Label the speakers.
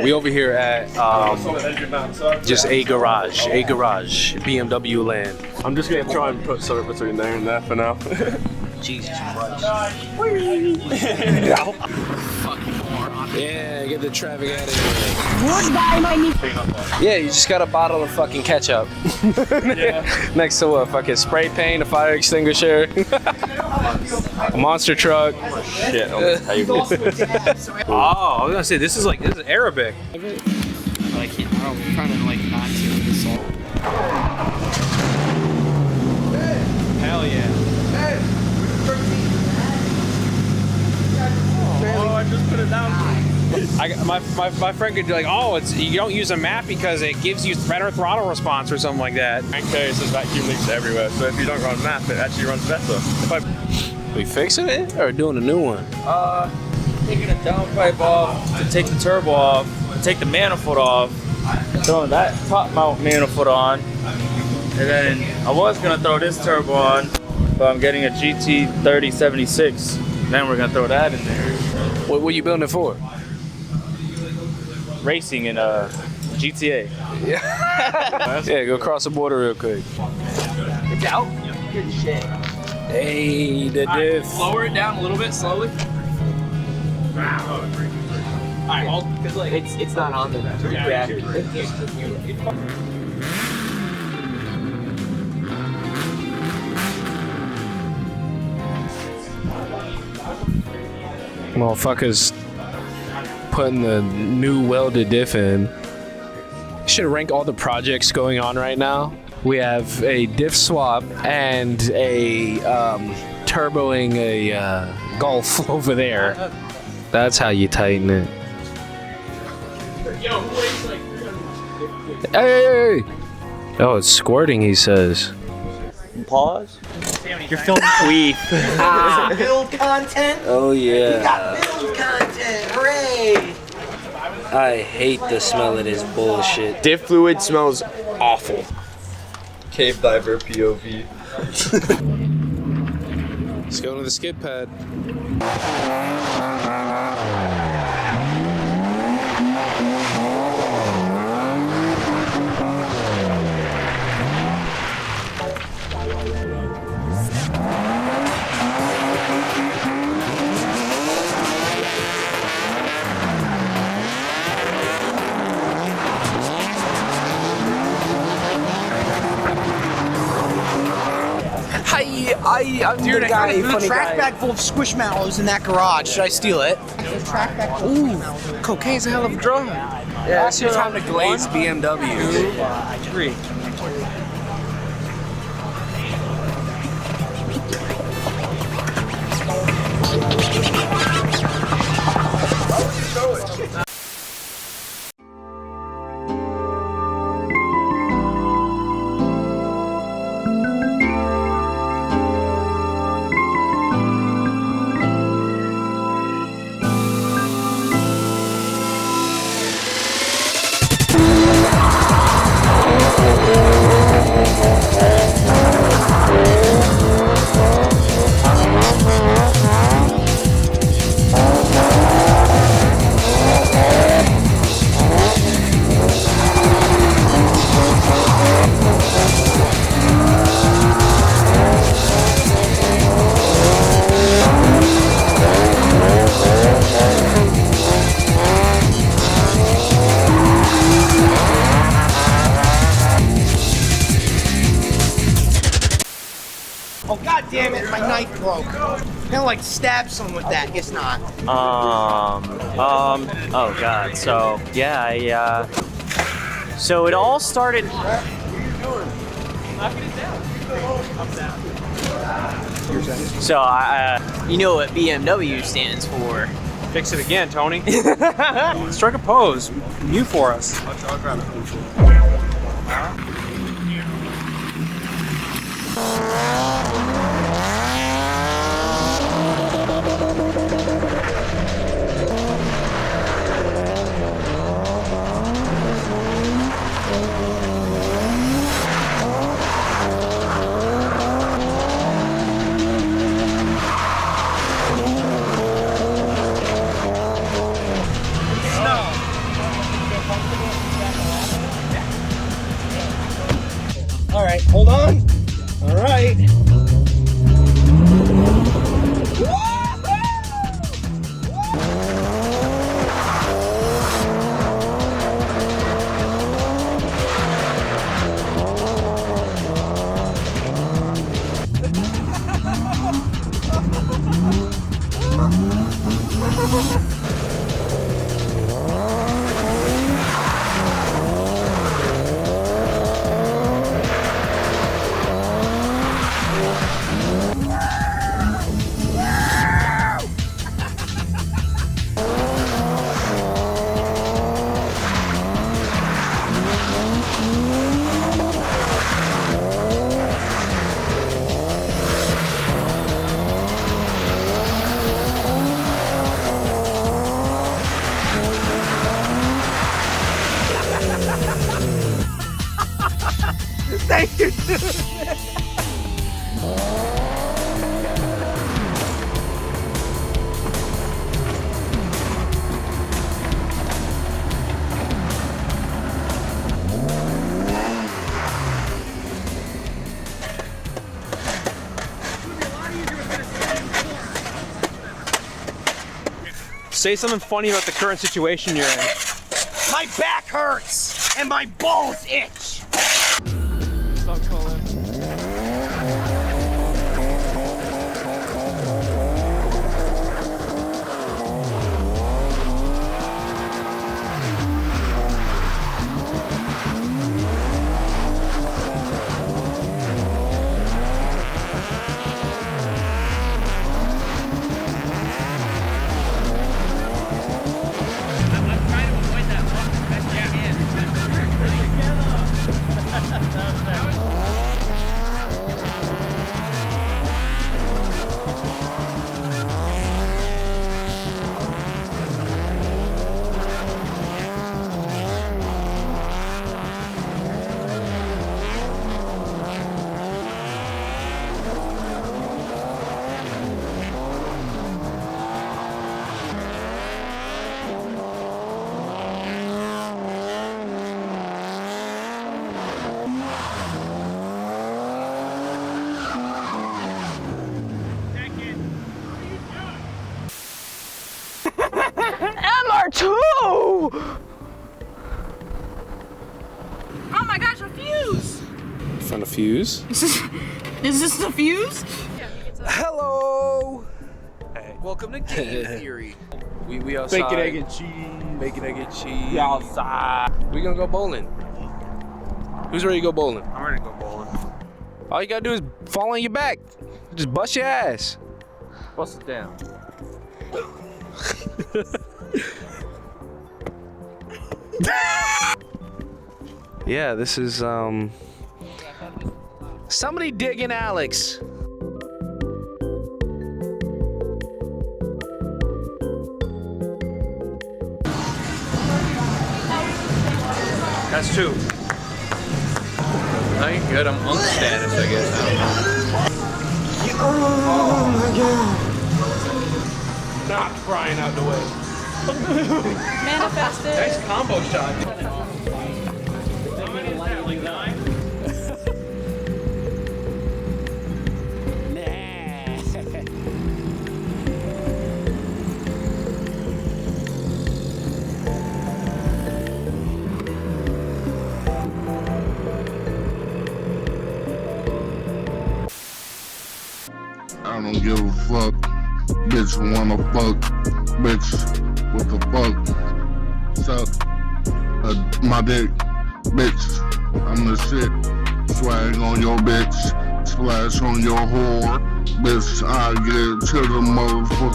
Speaker 1: We over here at just a garage, BMW land.
Speaker 2: I'm just gonna try and put something between there and there for now.
Speaker 1: Jesus Christ. Yeah, get the traffic out of here. Yeah, you just got a bottle of fucking ketchup. Next to a fucking spray paint, a fire extinguisher, a monster truck.
Speaker 2: Shit, on the table.
Speaker 1: Oh, I was gonna say, this is Arabic.
Speaker 3: I can't, I'm trying to like not to this all.
Speaker 1: Hell yeah.
Speaker 2: Oh, I just put it down.
Speaker 1: My friend could be like, oh, you don't use a map because it gives you better throttle response or something like that.
Speaker 2: In case there's vacuum leaks everywhere, so if you don't run a map, it actually runs better.
Speaker 1: We fixing it or doing a new one?
Speaker 3: Taking a downpipe off to take the turbo off, take the manifold off, throwing that top mount manifold on, and then I was gonna throw this turbo on, but I'm getting a GT3076. Then we're gonna throw that in there.
Speaker 1: What are you building it for?
Speaker 3: Racing in a GTA.
Speaker 1: Yeah, go across the border real quick.
Speaker 3: It's out. Good shit.
Speaker 1: Hey, the diff.
Speaker 3: Lower it down a little bit slowly. Alright, it's not on there. Yeah.
Speaker 1: Motherfuckers putting the new welded diff in. Should rank all the projects going on right now. We have a diff swap and a turboing a Golf over there. That's how you tighten it. Hey! Oh, it's squirting, he says.
Speaker 3: Pause. You're filming
Speaker 4: Build content.
Speaker 1: Oh yeah.
Speaker 4: We got build content. Hooray!
Speaker 1: I hate the smell of this bullshit.
Speaker 2: Diff fluid smells awful. Cave diver POV.
Speaker 1: Let's go to the skid pad.
Speaker 4: I'm the guy, funny track bag full of squishmallows in that garage. Should I steal it? Track bag full of squishmallows.
Speaker 1: Cocaine's a hell of a drug. Yeah, it's your time to glaze BMW.
Speaker 3: 3.
Speaker 4: Oh god damn it! My knife broke. I'm gonna like stab someone with that. Guess not.
Speaker 5: Oh god. So yeah, so it all started. So you know what BMW stands for?
Speaker 3: Fix it again, Tony. Strike a pose. You for us.
Speaker 2: I'll grab it.
Speaker 6: say something funny about the current situation you're in.
Speaker 4: My back hurts and my balls itch.
Speaker 6: Stop calling.
Speaker 7: MR2! Oh my gosh, a fuse!
Speaker 1: Found a fuse.
Speaker 7: Is this the fuse?
Speaker 1: Hello. Hey. Welcome to Game Theory. We outside.
Speaker 6: Bacon, egg, and cheese.
Speaker 1: Bacon, egg, and cheese.
Speaker 6: We outside.
Speaker 1: We gonna go bowling. Who's ready to go bowling?
Speaker 6: I'm ready to go bowling.
Speaker 1: All you gotta do is fall on your back. Just bust your ass.
Speaker 3: Bust it down.
Speaker 1: Yeah, this is somebody digging Alex.
Speaker 3: That's two.
Speaker 2: I ain't good. I'm on status, I guess. I don't know.
Speaker 1: Not crying out the way.
Speaker 7: Manifested.
Speaker 2: Nice combo shot.
Speaker 8: I don't give a fuck. Bitch wanna fuck. Bitch, what the fuck? Suck my dick. Bitch, I'm the shit. Swag on your bitch. Splash on your whore. Bitch, I get to the motherfucker.